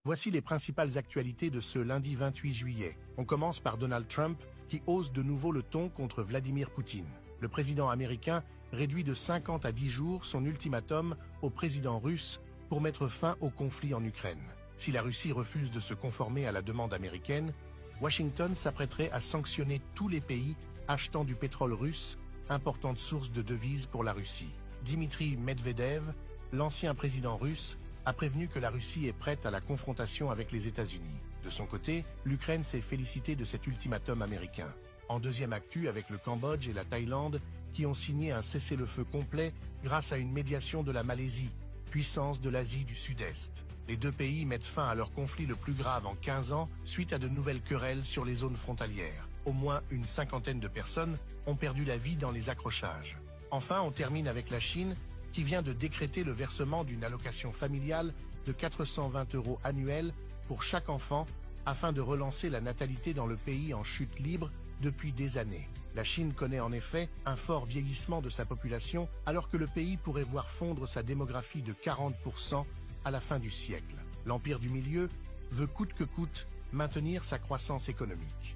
Voici les principales actualités de ce lundi 28 juillet. On commence par Donald Trump, qui hausse de nouveau le ton contre Vladimir Poutine. Le président américain réduit de 50 à 10 jours son ultimatum au président russe pour mettre fin au conflit en Ukraine. Si la Russie refuse de se conformer à la demande américaine, Washington s'apprêterait à sanctionner tous les pays achetant du pétrole russe, importante source de devises pour la Russie. Dmitri Medvedev, l'ancien président russe, a prévenu que la Russie est prête à la confrontation avec les États-Unis. De son côté, l'Ukraine s'est félicitée de cet ultimatum américain. En deuxième actu, avec le Cambodge et la Thaïlande, qui ont signé un cessez-le-feu complet grâce à une médiation de la Malaisie, puissance de l'Asie du Sud-Est. Les deux pays mettent fin à leur conflit le plus grave en 15 ans suite à de nouvelles querelles sur les zones frontalières. Au moins une cinquantaine de personnes ont perdu la vie dans les accrochages. Enfin, on termine avec la Chine, qui vient de décréter le versement d'une allocation familiale de 420 € annuels pour chaque enfant afin de relancer la natalité dans le pays en chute libre depuis des années. La Chine connaît en effet un fort vieillissement de sa population alors que le pays pourrait voir fondre sa démographie de 40% à la fin du siècle. L'Empire du Milieu veut coûte que coûte maintenir sa croissance économique.